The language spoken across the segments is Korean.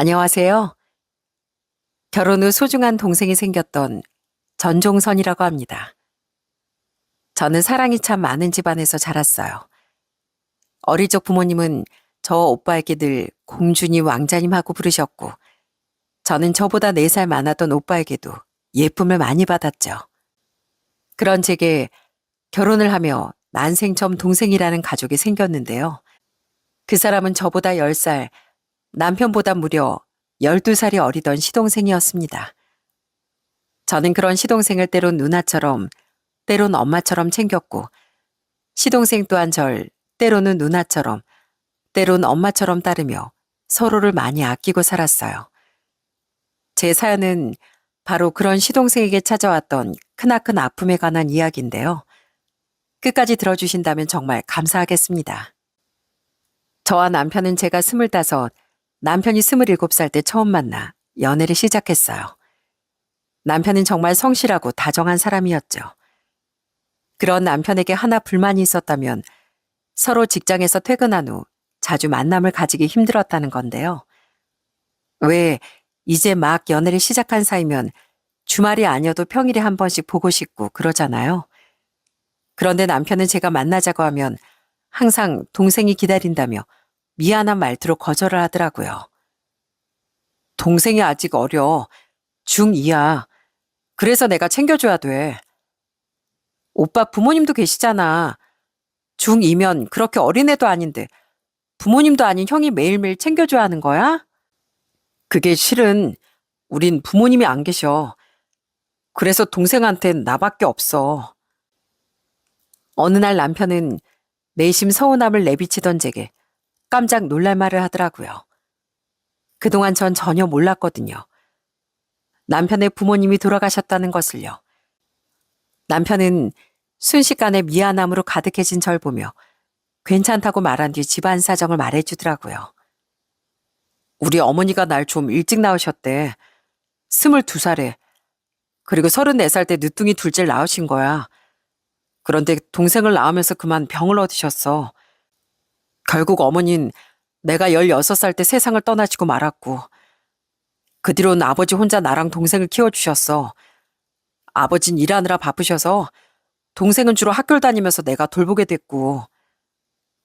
안녕하세요. 결혼 후 소중한 동생이 생겼던 전종선이라고 합니다. 저는 사랑이 참 많은 집안에서 자랐어요. 어릴 적 부모님은 저 오빠에게 늘 공주님, 왕자님 하고 부르셨고, 저는 저보다 4살 많았던 오빠에게도 예쁨을 많이 받았죠. 그런 제게 결혼을 하며 난생 처음 동생이라는 가족이 생겼는데요. 그 사람은 저보다 10살, 남편보다 무려 12살이 어리던 시동생이었습니다. 저는 그런 시동생을 때론 누나처럼, 때론 엄마처럼 챙겼고, 시동생 또한 절 때로는 누나처럼, 때론 엄마처럼 따르며 서로를 많이 아끼고 살았어요. 제 사연은 바로 그런 시동생에게 찾아왔던 크나큰 아픔에 관한 이야기인데요. 끝까지 들어주신다면 정말 감사하겠습니다. 저와 남편은 제가 25, 남편이 27살 때 처음 만나 연애를 시작했어요. 남편은 정말 성실하고 다정한 사람이었죠. 그런 남편에게 하나 불만이 있었다면 서로 직장에서 퇴근한 후 자주 만남을 가지기 힘들었다는 건데요. 왜 이제 막 연애를 시작한 사이면 주말이 아니어도 평일에 한 번씩 보고 싶고 그러잖아요. 그런데 남편은 제가 만나자고 하면 항상 동생이 기다린다며 미안한 말투로 거절을 하더라고요. 동생이 아직 어려. 중2야. 그래서 내가 챙겨줘야 돼. 오빠 부모님도 계시잖아. 중2면 그렇게 어린애도 아닌데 부모님도 아닌 형이 매일매일 챙겨줘야 하는 거야? 그게 실은 우린 부모님이 안 계셔. 그래서 동생한텐 나밖에 없어. 어느 날 남편은 내심 서운함을 내비치던 제게 깜짝 놀랄 말을 하더라고요. 그동안 전 전혀 몰랐거든요. 남편의 부모님이 돌아가셨다는 것을요. 남편은 순식간에 미안함으로 가득해진 절 보며 괜찮다고 말한 뒤 집안 사정을 말해주더라고요. 우리 어머니가 날 좀 일찍 낳으셨대. 22살에. 그리고 34살 때 늦둥이 둘째를 낳으신 거야. 그런데 동생을 낳으면서 그만 병을 얻으셨어. 결국 어머닌 내가 16살 때 세상을 떠나시고 말았고, 그 뒤로는 아버지 혼자 나랑 동생을 키워주셨어. 아버진 일하느라 바쁘셔서 동생은 주로 학교를 다니면서 내가 돌보게 됐고,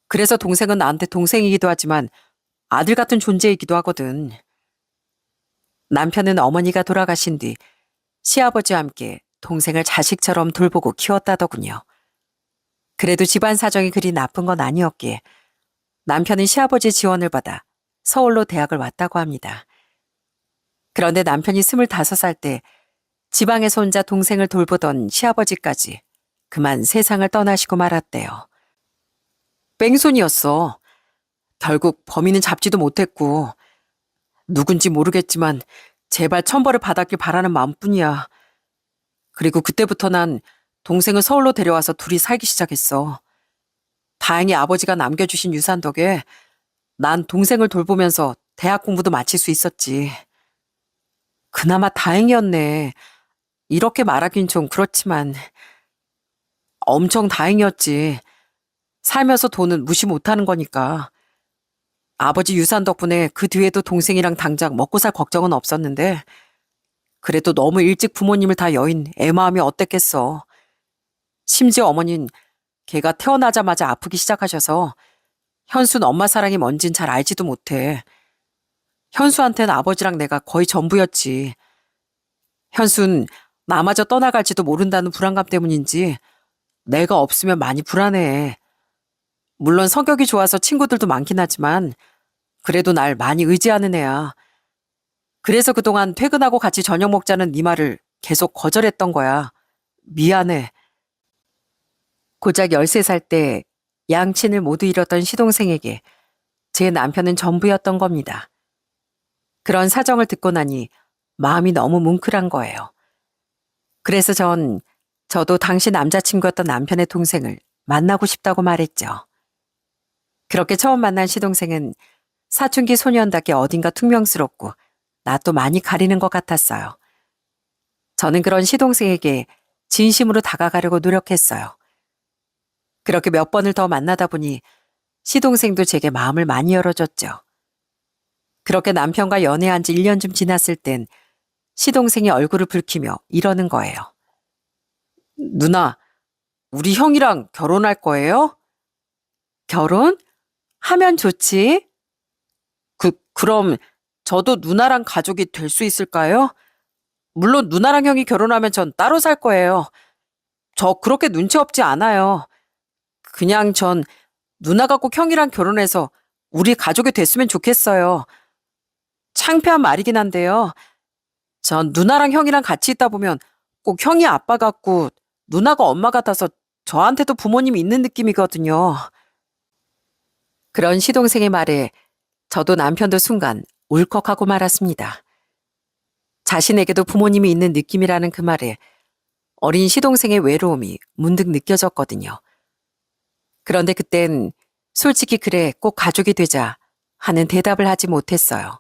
그래서 동생은 나한테 동생이기도 하지만 아들 같은 존재이기도 하거든. 남편은 어머니가 돌아가신 뒤 시아버지와 함께 동생을 자식처럼 돌보고 키웠다더군요. 그래도 집안 사정이 그리 나쁜 건 아니었기에 남편은 시아버지 지원을 받아 서울로 대학을 왔다고 합니다. 그런데 남편이 25살 때 지방에서 혼자 동생을 돌보던 시아버지까지 그만 세상을 떠나시고 말았대요. 뺑소니였어. 결국 범인은 잡지도 못했고 누군지 모르겠지만 제발 천벌을 받았길 바라는 마음뿐이야. 그리고 그때부터 난 동생을 서울로 데려와서 둘이 살기 시작했어. 다행히 아버지가 남겨주신 유산 덕에 난 동생을 돌보면서 대학 공부도 마칠 수 있었지. 그나마 다행이었네. 이렇게 말하긴 좀 그렇지만 엄청 다행이었지. 살면서 돈은 무시 못하는 거니까. 아버지 유산 덕분에 그 뒤에도 동생이랑 당장 먹고 살 걱정은 없었는데 그래도 너무 일찍 부모님을 다 여인 애 마음이 어땠겠어. 심지어 어머닌 걔가 태어나자마자 아프기 시작하셔서 현수는 엄마 사랑이 뭔진 잘 알지도 못해. 현수한테는 아버지랑 내가 거의 전부였지. 현수는 나마저 떠나갈지도 모른다는 불안감 때문인지 내가 없으면 많이 불안해. 물론 성격이 좋아서 친구들도 많긴 하지만 그래도 날 많이 의지하는 애야. 그래서 그동안 퇴근하고 같이 저녁 먹자는 네 말을 계속 거절했던 거야. 미안해. 고작 13살 때 양친을 모두 잃었던 시동생에게 제 남편은 전부였던 겁니다. 그런 사정을 듣고 나니 마음이 너무 뭉클한 거예요. 그래서 저도 당시 남자친구였던 남편의 동생을 만나고 싶다고 말했죠. 그렇게 처음 만난 시동생은 사춘기 소년답게 어딘가 퉁명스럽고 낯도 많이 가리는 것 같았어요. 저는 그런 시동생에게 진심으로 다가가려고 노력했어요. 그렇게 몇 번을 더 만나다 보니 시동생도 제게 마음을 많이 열어줬죠. 그렇게 남편과 연애한 지 1년쯤 지났을 땐 시동생이 얼굴을 붉히며 이러는 거예요. 누나, 우리 형이랑 결혼할 거예요? 결혼? 하면 좋지. 그럼 저도 누나랑 가족이 될 수 있을까요? 물론 누나랑 형이 결혼하면 전 따로 살 거예요. 저 그렇게 눈치 없지 않아요. 그냥 전 누나가 꼭 형이랑 결혼해서 우리 가족이 됐으면 좋겠어요. 창피한 말이긴 한데요. 전 누나랑 형이랑 같이 있다 보면 꼭 형이 아빠 같고 누나가 엄마 같아서 저한테도 부모님이 있는 느낌이거든요. 그런 시동생의 말에 저도 남편도 순간 울컥하고 말았습니다. 자신에게도 부모님이 있는 느낌이라는 그 말에 어린 시동생의 외로움이 문득 느껴졌거든요. 그런데 그땐 솔직히 그래 꼭 가족이 되자 하는 대답을 하지 못했어요.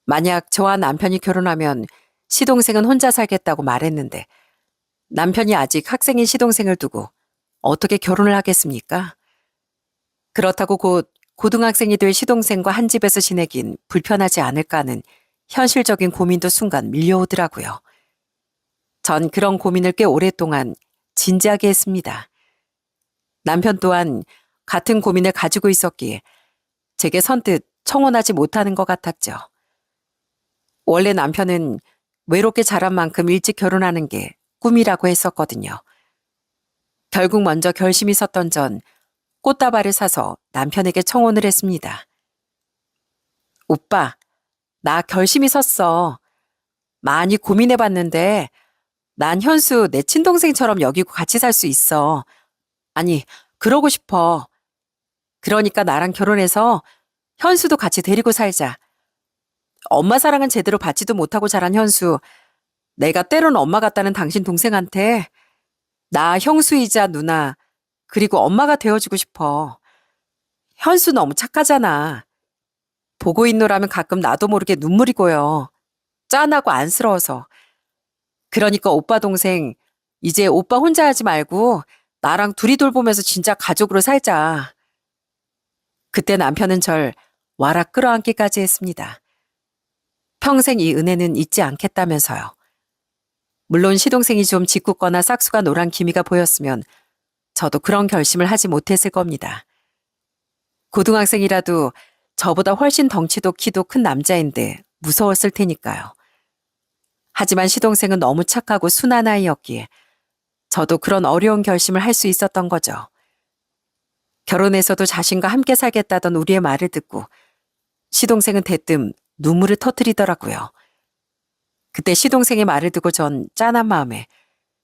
만약 저와 남편이 결혼하면 시동생은 혼자 살겠다고 말했는데 남편이 아직 학생인 시동생을 두고 어떻게 결혼을 하겠습니까? 그렇다고 곧 고등학생이 될 시동생과 한 집에서 지내긴 불편하지 않을까 하는 현실적인 고민도 순간 밀려오더라고요. 전 그런 고민을 꽤 오랫동안 진지하게 했습니다. 남편 또한 같은 고민을 가지고 있었기에 제게 선뜻 청혼하지 못하는 것 같았죠. 원래 남편은 외롭게 자란 만큼 일찍 결혼하는 게 꿈이라고 했었거든요. 결국 먼저 결심이 섰던 전 꽃다발을 사서 남편에게 청혼을 했습니다. 오빠, 나 결심이 섰어. 많이 고민해봤는데 난 현수 내 친동생처럼 여기고 같이 살 수 있어. 아니, 그러고 싶어. 그러니까 나랑 결혼해서 현수도 같이 데리고 살자. 엄마 사랑은 제대로 받지도 못하고 자란 현수. 내가 때론 엄마 같다는 당신 동생한테 나 형수이자 누나 그리고 엄마가 되어주고 싶어. 현수 너무 착하잖아. 보고 있노라면 가끔 나도 모르게 눈물이 고여. 짠하고 안쓰러워서. 그러니까 오빠 동생 이제 오빠 혼자 하지 말고 나랑 둘이 돌보면서 진짜 가족으로 살자. 그때 남편은 절 와락 끌어안기까지 했습니다. 평생 이 은혜는 잊지 않겠다면서요. 물론 시동생이 좀 짓궂거나 싹수가 노란 기미가 보였으면 저도 그런 결심을 하지 못했을 겁니다. 고등학생이라도 저보다 훨씬 덩치도 키도 큰 남자인데 무서웠을 테니까요. 하지만 시동생은 너무 착하고 순한 아이였기에 저도 그런 어려운 결심을 할 수 있었던 거죠. 결혼해서도 자신과 함께 살겠다던 우리의 말을 듣고 시동생은 대뜸 눈물을 터뜨리더라고요. 그때 시동생의 말을 듣고 전 짠한 마음에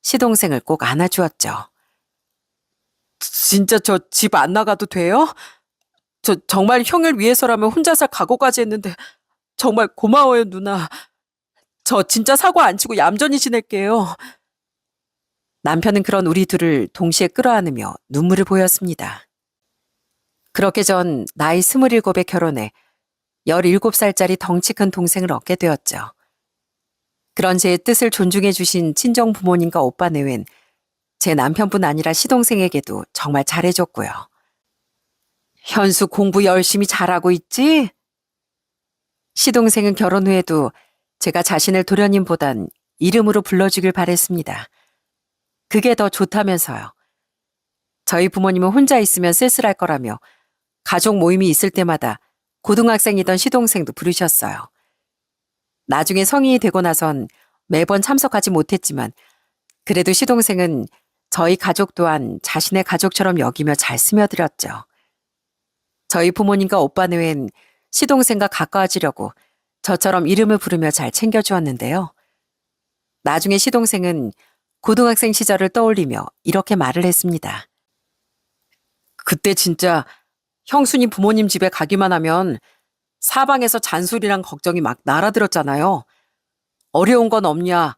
시동생을 꼭 안아주었죠. 진짜 저 집 안 나가도 돼요? 저 정말 형을 위해서라면 혼자 살 각오까지 했는데 정말 고마워요, 누나. 저 진짜 사고 안 치고 얌전히 지낼게요. 남편은 그런 우리 둘을 동시에 끌어안으며 눈물을 보였습니다. 그렇게 전 나이 27에 결혼해 17살짜리 덩치 큰 동생을 얻게 되었죠. 그런 제 뜻을 존중해 주신 친정 부모님과 오빠 내외는 제 남편뿐 아니라 시동생에게도 정말 잘해줬고요. 현수 공부 열심히 잘하고 있지? 시동생은 결혼 후에도 제가 자신을 도련님보단 이름으로 불러주길 바랬습니다. 그게 더 좋다면서요. 저희 부모님은 혼자 있으면 쓸쓸할 거라며 가족 모임이 있을 때마다 고등학생이던 시동생도 부르셨어요. 나중에 성인이 되고 나선 매번 참석하지 못했지만 그래도 시동생은 저희 가족 또한 자신의 가족처럼 여기며 잘 스며들었죠. 저희 부모님과 오빠 외엔 시동생과 가까워지려고 저처럼 이름을 부르며 잘 챙겨주었는데요. 나중에 시동생은 고등학생 시절을 떠올리며 이렇게 말을 했습니다. 그때 진짜 형수님 부모님 집에 가기만 하면 사방에서 잔소리랑 걱정이 막 날아들었잖아요. 어려운 건 없냐?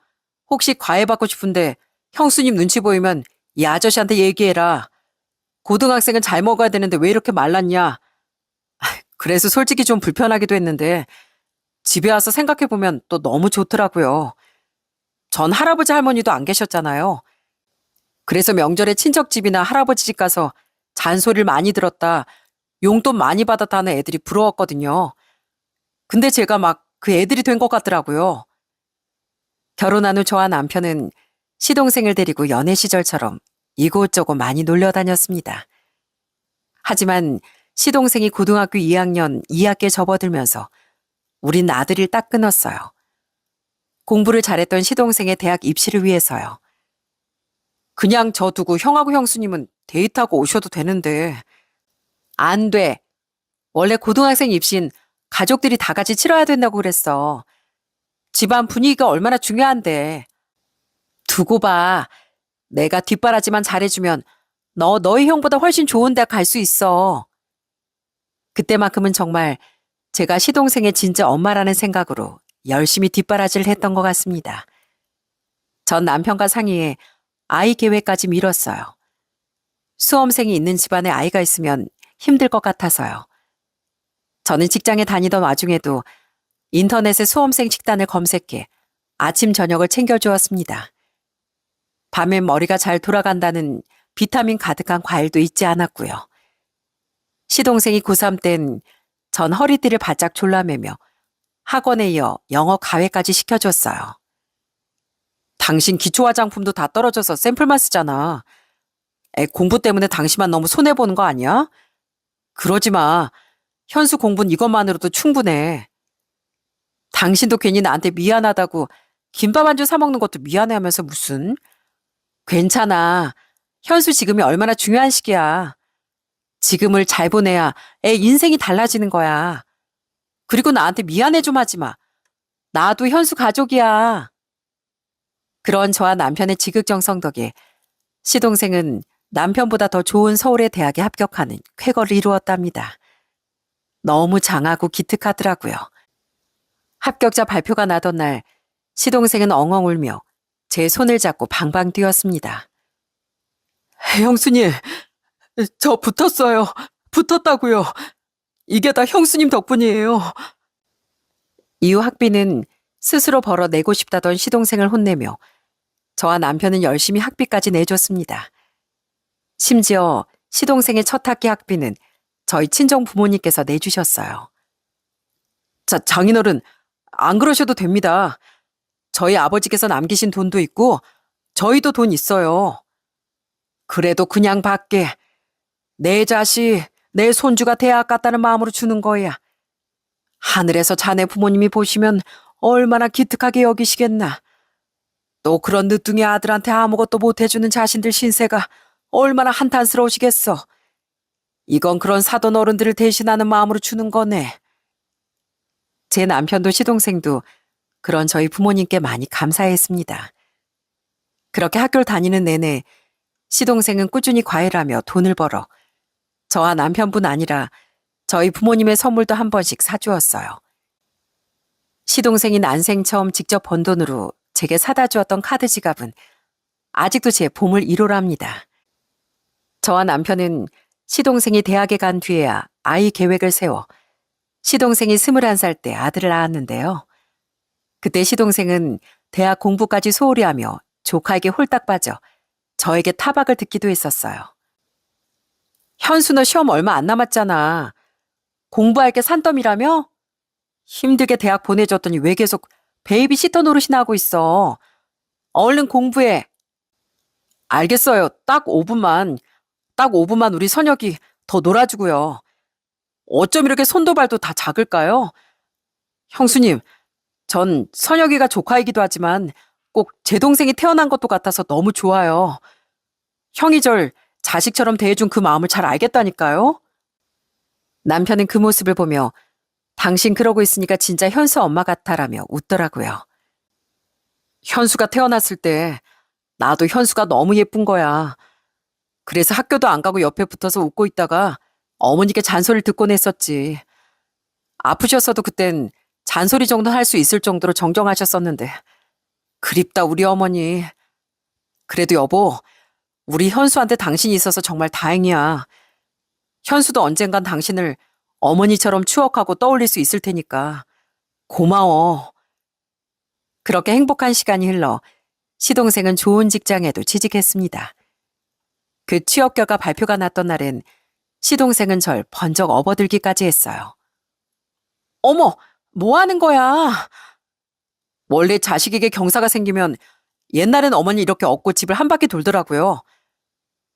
혹시 과외 받고 싶은데 형수님 눈치 보이면 이 아저씨한테 얘기해라. 고등학생은 잘 먹어야 되는데 왜 이렇게 말랐냐? 그래서 솔직히 좀 불편하기도 했는데 집에 와서 생각해보면 또 너무 좋더라고요. 전 할아버지 할머니도 안 계셨잖아요. 그래서 명절에 친척집이나 할아버지 집 가서 잔소리를 많이 들었다, 용돈 많이 받았다는 애들이 부러웠거든요. 근데 제가 막 그 애들이 된 것 같더라고요. 결혼한 후 저와 남편은 시동생을 데리고 연애 시절처럼 이곳저곳 많이 놀려 다녔습니다. 하지만 시동생이 고등학교 2학년 2학기에 접어들면서 우린 아들을 딱 끊었어요. 공부를 잘했던 시동생의 대학 입시를 위해서요. 그냥 저 두고 형하고 형수님은 데이트하고 오셔도 되는데. 안 돼. 원래 고등학생 입시는 가족들이 다 같이 치러야 된다고 그랬어. 집안 분위기가 얼마나 중요한데. 두고 봐. 내가 뒷바라지만 잘해주면 너희 형보다 훨씬 좋은 대학 갈 수 있어. 그때만큼은 정말 제가 시동생의 진짜 엄마라는 생각으로 열심히 뒷바라지를 했던 것 같습니다. 전 남편과 상의해 아이 계획까지 미뤘어요. 수험생이 있는 집안에 아이가 있으면 힘들 것 같아서요. 저는 직장에 다니던 와중에도 인터넷에 수험생 식단을 검색해 아침 저녁을 챙겨주었습니다. 밤엔 머리가 잘 돌아간다는 비타민 가득한 과일도 잊지 않았고요. 시동생이 고3 땐 전 허리띠를 바짝 졸라매며 학원에 이어 영어 과외까지 시켜줬어요. 당신 기초 화장품도 다 떨어져서 샘플만 쓰잖아. 공부 때문에 당신만 너무 손해보는 거 아니야? 그러지 마. 현수 공부는 이것만으로도 충분해. 당신도 괜히 나한테 미안하다고 김밥 한 줄 사 먹는 것도 미안해하면서 무슨. 괜찮아. 현수 지금이 얼마나 중요한 시기야. 지금을 잘 보내야 애 인생이 달라지는 거야. 그리고 나한테 미안해 좀 하지 마. 나도 현수 가족이야. 그런 저와 남편의 지극정성 덕에 시동생은 남편보다 더 좋은 서울의 대학에 합격하는 쾌거를 이루었답니다. 너무 장하고 기특하더라고요. 합격자 발표가 나던 날 시동생은 엉엉 울며 제 손을 잡고 방방 뛰었습니다. 형수님, 저 붙었어요. 붙었다고요. 이게 다 형수님 덕분이에요. 이후 학비는 스스로 벌어 내고 싶다던 시동생을 혼내며 저와 남편은 열심히 학비까지 내줬습니다. 심지어 시동생의 첫 학기 학비는 저희 친정 부모님께서 내주셨어요. 자, 장인어른, 안 그러셔도 됩니다. 저희 아버지께서 남기신 돈도 있고 저희도 돈 있어요. 그래도 그냥 받게. 내 자식, 내 손주가 대학 갔다는 마음으로 주는 거야. 하늘에서 자네 부모님이 보시면 얼마나 기특하게 여기시겠나. 또 그런 늦둥이 아들한테 아무것도 못해주는 자신들 신세가 얼마나 한탄스러우시겠어. 이건 그런 사돈 어른들을 대신하는 마음으로 주는 거네. 제 남편도 시동생도 그런 저희 부모님께 많이 감사했습니다. 그렇게 학교를 다니는 내내 시동생은 꾸준히 과외를 하며 돈을 벌어 저와 남편뿐 아니라 저희 부모님의 선물도 한 번씩 사주었어요. 시동생이 난생 처음 직접 번 돈으로 제게 사다 주었던 카드 지갑은 아직도 제 보물 1호랍니다. 저와 남편은 시동생이 대학에 간 뒤에야 아이 계획을 세워 시동생이 21살 때 아들을 낳았는데요. 그때 시동생은 대학 공부까지 소홀히 하며 조카에게 홀딱 빠져 저에게 타박을 듣기도 했었어요. 현수 너 시험 얼마 안 남았잖아. 공부할 게 산더미라며? 힘들게 대학 보내줬더니 왜 계속 베이비시터 노릇이나 하고 있어. 얼른 공부해. 알겠어요. 딱 5분만. 딱 5분만 우리 선혁이 더 놀아주고요. 어쩜 이렇게 손도 발도 다 작을까요? 형수님, 전 선혁이가 조카이기도 하지만 꼭 제 동생이 태어난 것도 같아서 너무 좋아요. 형이 절 자식처럼 대해준 그 마음을 잘 알겠다니까요. 남편은 그 모습을 보며 당신 그러고 있으니까 진짜 현수 엄마 같아라며 웃더라고요. 현수가 태어났을 때 나도 현수가 너무 예쁜 거야. 그래서 학교도 안 가고 옆에 붙어서 웃고 있다가 어머니께 잔소리를 듣곤 했었지. 아프셨어도 그땐 잔소리 정도 할 수 있을 정도로 정정하셨었는데 그립다 우리 어머니. 그래도 여보, 우리 현수한테 당신이 있어서 정말 다행이야. 현수도 언젠간 당신을 어머니처럼 추억하고 떠올릴 수 있을 테니까 고마워. 그렇게 행복한 시간이 흘러 시동생은 좋은 직장에도 취직했습니다. 그 취업 결과 발표가 났던 날엔 시동생은 절 번쩍 업어들기까지 했어요. 어머, 뭐 하는 거야? 원래 자식에게 경사가 생기면 옛날엔 어머니 이렇게 업고 집을 한 바퀴 돌더라고요.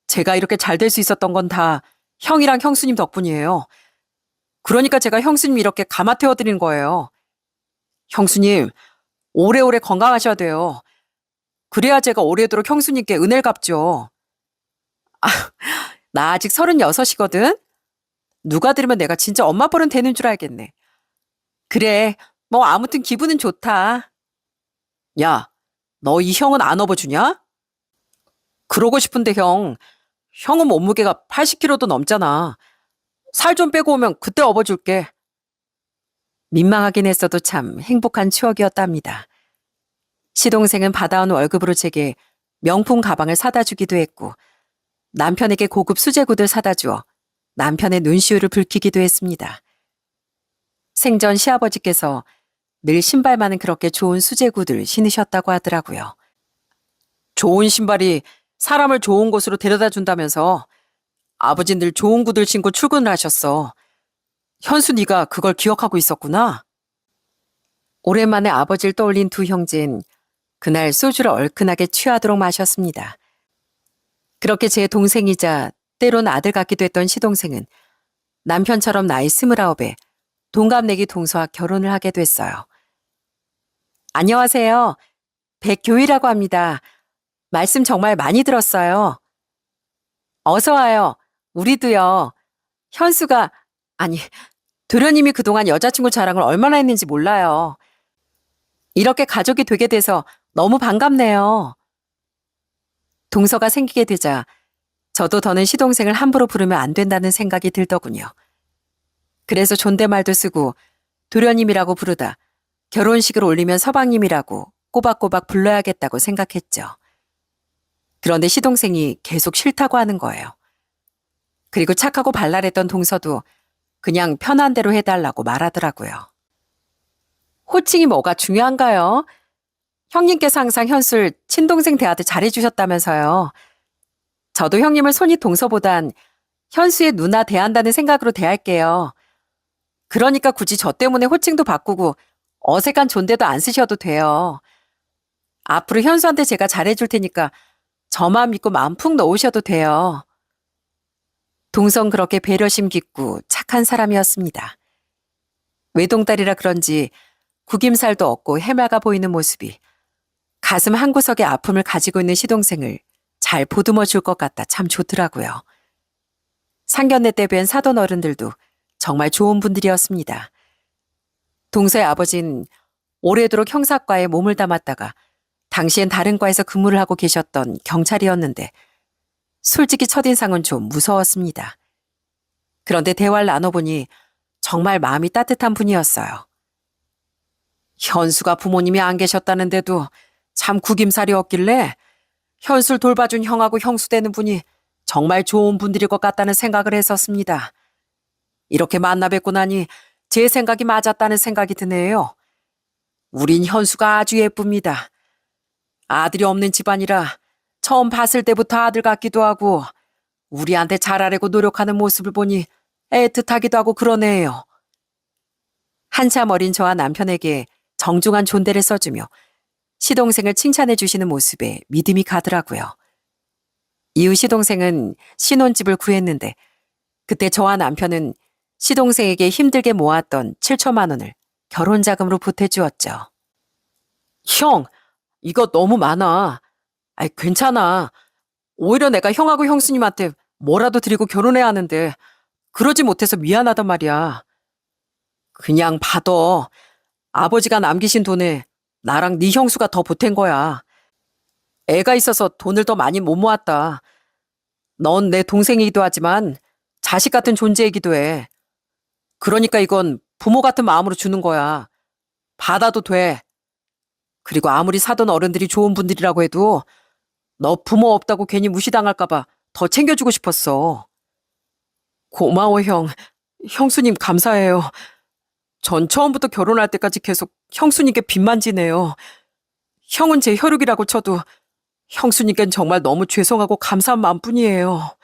제가 이렇게 잘 될 수 있었던 건 다 형이랑 형수님 덕분이에요. 그러니까 제가 형수님 이렇게 감아 태워드리는 거예요. 형수님, 오래오래 건강하셔야 돼요. 그래야 제가 오래도록 형수님께 은혜를 갚죠. 나 아직 36이거든? 누가 들으면 내가 진짜 엄마 버릇 되는 줄 알겠네. 그래, 뭐 아무튼 기분은 좋다. 야, 너 이 형은 안 업어주냐? 그러고 싶은데 형은 몸무게가 80kg도 넘잖아. 살 좀 빼고 오면 그때 업어줄게. 민망하긴 했어도 참 행복한 추억이었답니다. 시동생은 받아온 월급으로 제게 명품 가방을 사다 주기도 했고 남편에게 고급 수제구들 사다 주어 남편의 눈시울을 붉히기도 했습니다. 생전 시아버지께서 늘 신발만은 그렇게 좋은 수제구들 신으셨다고 하더라고요. 좋은 신발이 사람을 좋은 곳으로 데려다 준다면서 아버지 늘 좋은 구들 신고 출근을 하셨어. 현수 네가 그걸 기억하고 있었구나. 오랜만에 아버지를 떠올린 두 형제는 그날 소주를 얼큰하게 취하도록 마셨습니다. 그렇게 제 동생이자 때론 아들 같기도 했던 시동생은 남편처럼 나이 29에 동갑내기 동서와 결혼을 하게 됐어요. 안녕하세요. 백교희라고 합니다. 말씀 정말 많이 들었어요. 어서 와요. 우리도요. 현수가, 아니, 도련님이 그동안 여자친구 자랑을 얼마나 했는지 몰라요. 이렇게 가족이 되게 돼서 너무 반갑네요. 동서가 생기게 되자 저도 더는 시동생을 함부로 부르면 안 된다는 생각이 들더군요. 그래서 존댓말도 쓰고 도련님이라고 부르다 결혼식을 올리면 서방님이라고 꼬박꼬박 불러야겠다고 생각했죠. 그런데 시동생이 계속 싫다고 하는 거예요. 그리고 착하고 발랄했던 동서도 그냥 편한 대로 해달라고 말하더라고요. 호칭이 뭐가 중요한가요? 형님께서 항상 현술 친동생 대하듯 잘해주셨다면서요. 저도 형님을 손이 동서보단 현수의 누나 대한다는 생각으로 대할게요. 그러니까 굳이 저 때문에 호칭도 바꾸고 어색한 존대도 안 쓰셔도 돼요. 앞으로 현수한테 제가 잘해줄 테니까 저만 믿고 마음 푹 놓으셔도 돼요. 동선 그렇게 배려심 깊고 착한 사람이었습니다. 외동딸이라 그런지 구김살도 없고 해맑아 보이는 모습이 가슴 한구석에 아픔을 가지고 있는 시동생을 잘 보듬어 줄 것 같다 참 좋더라고요. 상견례 때 뵌 사돈 어른들도 정말 좋은 분들이었습니다. 동서의 아버지는 오래도록 형사과에 몸을 담았다가 당시엔 다른 과에서 근무를 하고 계셨던 경찰이었는데 솔직히 첫인상은 좀 무서웠습니다. 그런데 대화를 나눠보니 정말 마음이 따뜻한 분이었어요. 현수가 부모님이 안 계셨다는데도 참 구김살이 없길래 현수를 돌봐준 형하고 형수 되는 분이 정말 좋은 분들일 것 같다는 생각을 했었습니다. 이렇게 만나 뵙고 나니 제 생각이 맞았다는 생각이 드네요. 우린 현수가 아주 예쁩니다. 아들이 없는 집안이라 처음 봤을 때부터 아들 같기도 하고 우리한테 잘하려고 노력하는 모습을 보니 애틋하기도 하고 그러네요. 한참 어린 저와 남편에게 정중한 존대를 써주며 시동생을 칭찬해 주시는 모습에 믿음이 가더라고요. 이후 시동생은 신혼집을 구했는데 그때 저와 남편은 시동생에게 힘들게 모았던 7천만 원을 결혼자금으로 보태주었죠. 형, 이거 너무 많아. 아이, 괜찮아. 오히려 내가 형하고 형수님한테 뭐라도 드리고 결혼해야 하는데 그러지 못해서 미안하단 말이야. 그냥 받아. 아버지가 남기신 돈에 나랑 네 형수가 더 보탠 거야. 애가 있어서 돈을 더 많이 못 모았다. 넌 내 동생이기도 하지만 자식 같은 존재이기도 해. 그러니까 이건 부모 같은 마음으로 주는 거야. 받아도 돼. 그리고 아무리 사돈 어른들이 좋은 분들이라고 해도 너 부모 없다고 괜히 무시당할까봐 더 챙겨주고 싶었어. 고마워, 형. 형수님 감사해요. 전 처음부터 결혼할 때까지 계속 형수님께 빚만 지네요. 형은 제 혈육이라고 쳐도 형수님께는 정말 너무 죄송하고 감사한 마음뿐이에요.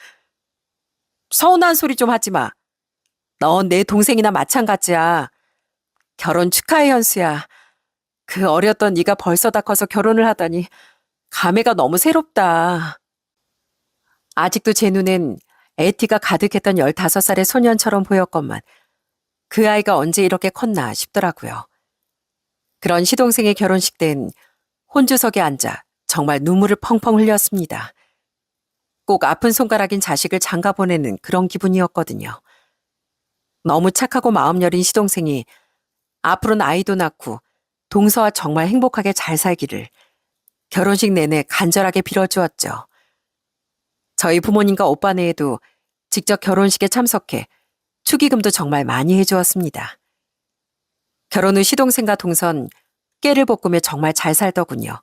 서운한 소리 좀 하지 마. 넌 내 동생이나 마찬가지야. 결혼 축하해, 현수야. 그 어렸던 네가 벌써 다 커서 결혼을 하다니 감회가 너무 새롭다. 아직도 제 눈엔 애티가 가득했던 15살의 소년처럼 보였건만 그 아이가 언제 이렇게 컸나 싶더라고요. 그런 시동생의 결혼식 땐 혼주석에 앉아 정말 눈물을 펑펑 흘렸습니다. 꼭 아픈 손가락인 자식을 장가 보내는 그런 기분이었거든요. 너무 착하고 마음 여린 시동생이 앞으로는 아이도 낳고 동서와 정말 행복하게 잘 살기를 결혼식 내내 간절하게 빌어주었죠. 저희 부모님과 오빠네에도 직접 결혼식에 참석해 축의금도 정말 많이 해주었습니다. 결혼 후 시동생과 동선 깨를 볶으며 정말 잘 살더군요.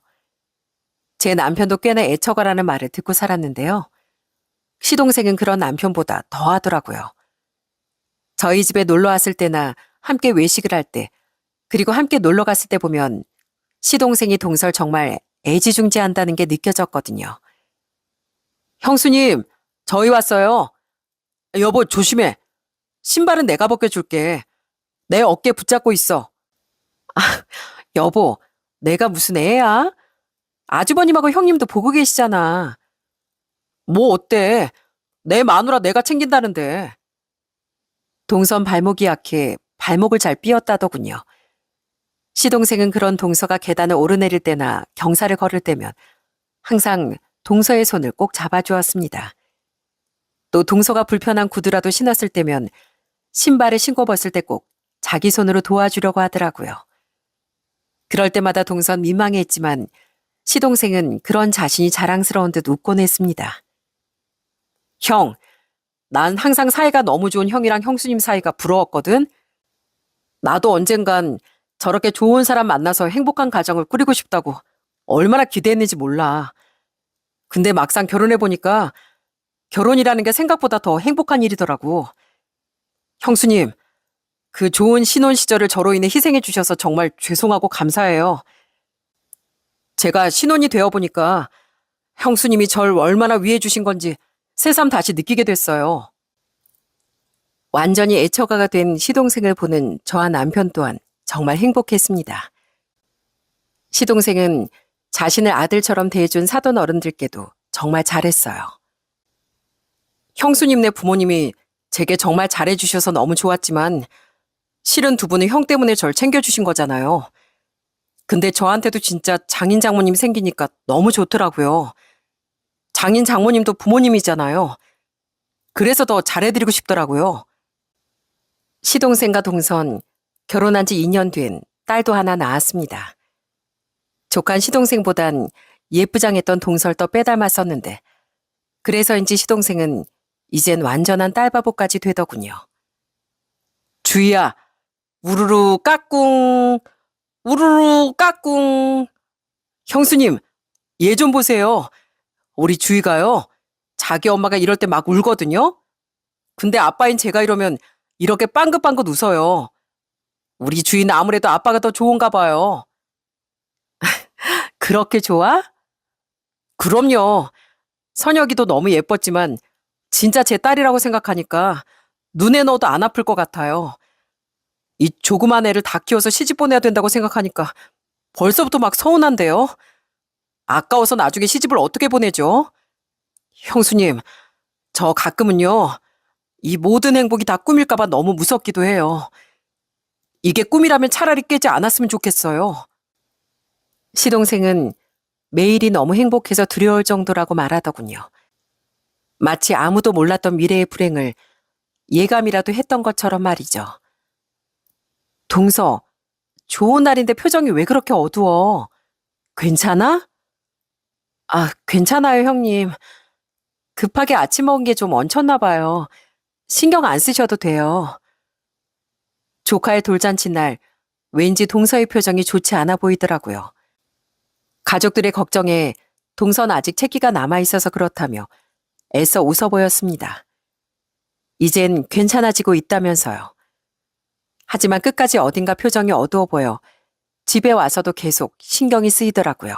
제 남편도 꽤나 애처가라는 말을 듣고 살았는데요. 시동생은 그런 남편보다 더 하더라고요. 저희 집에 놀러 왔을 때나 함께 외식을 할 때, 그리고 함께 놀러 갔을 때 보면 시동생이 동서를 정말 애지중지한다는 게 느껴졌거든요. 형수님, 저희 왔어요. 여보, 조심해. 신발은 내가 벗겨줄게. 내 어깨 붙잡고 있어. 아, 여보, 내가 무슨 애야? 아주버님하고 형님도 보고 계시잖아. 뭐 어때? 내 마누라 내가 챙긴다는데. 동선 발목이 약해 발목을 잘 삐었다더군요. 시동생은 그런 동서가 계단을 오르내릴 때나 경사를 걸을 때면 항상 동서의 손을 꼭 잡아주었습니다. 또 동서가 불편한 구두라도 신었을 때면 신발을 신고 벗을 때 꼭 자기 손으로 도와주려고 하더라고요. 그럴 때마다 동선 민망해했지만 시동생은 그런 자신이 자랑스러운 듯 웃곤 했습니다. 형, 난 항상 사이가 너무 좋은 형이랑 형수님 사이가 부러웠거든. 나도 언젠간 저렇게 좋은 사람 만나서 행복한 가정을 꾸리고 싶다고 얼마나 기대했는지 몰라. 근데 막상 결혼해보니까 결혼이라는 게 생각보다 더 행복한 일이더라고. 형수님, 그 좋은 신혼 시절을 저로 인해 희생해 주셔서 정말 죄송하고 감사해요. 제가 신혼이 되어보니까 형수님이 절 얼마나 위해 주신 건지 새삼 다시 느끼게 됐어요. 완전히 애처가가 된 시동생을 보는 저와 남편 또한 정말 행복했습니다. 시동생은 자신을 아들처럼 대해준 사돈 어른들께도 정말 잘했어요. 형수님네 부모님이 제게 정말 잘해주셔서 너무 좋았지만 실은 두 분은 형 때문에 절 챙겨주신 거잖아요. 근데 저한테도 진짜 장인 장모님 생기니까 너무 좋더라고요. 장인 장모님도 부모님이잖아요. 그래서 더 잘해드리고 싶더라고요. 시동생과 동선, 결혼한 지 2년 된 딸도 하나 낳았습니다. 조카 시동생보단 예쁘장했던 동설 더 빼닮았었는데 그래서인지 시동생은 이젠 완전한 딸바보까지 되더군요. 주희야, 우르르 까꿍, 우르르 까꿍. 형수님, 얘 좀 보세요. 우리 주희가요. 자기 엄마가 이럴 때 막 울거든요. 근데 아빠인 제가 이러면 이렇게 빵긋빵긋 웃어요. 우리 주희는 아무래도 아빠가 더 좋은가 봐요. 그렇게 좋아? 그럼요. 선혁이도 너무 예뻤지만 진짜 제 딸이라고 생각하니까 눈에 넣어도 안 아플 것 같아요. 이 조그만 애를 다 키워서 시집 보내야 된다고 생각하니까 벌써부터 막 서운한데요. 아까워서 나중에 시집을 어떻게 보내죠? 형수님, 저 가끔은요. 이 모든 행복이 다 꿈일까 봐 너무 무섭기도 해요. 이게 꿈이라면 차라리 깨지 않았으면 좋겠어요. 시동생은 매일이 너무 행복해서 두려울 정도라고 말하더군요. 마치 아무도 몰랐던 미래의 불행을 예감이라도 했던 것처럼 말이죠. 동서, 좋은 날인데 표정이 왜 그렇게 어두워? 괜찮아? 아, 괜찮아요, 형님. 급하게 아침 먹은 게 좀 얹혔나 봐요. 신경 안 쓰셔도 돼요. 조카의 돌잔치 날 왠지 동서의 표정이 좋지 않아 보이더라고요. 가족들의 걱정에 동서는 아직 채기가 남아있어서 그렇다며 애써 웃어 보였습니다. 이젠 괜찮아지고 있다면서요. 하지만 끝까지 어딘가 표정이 어두워 보여 집에 와서도 계속 신경이 쓰이더라고요.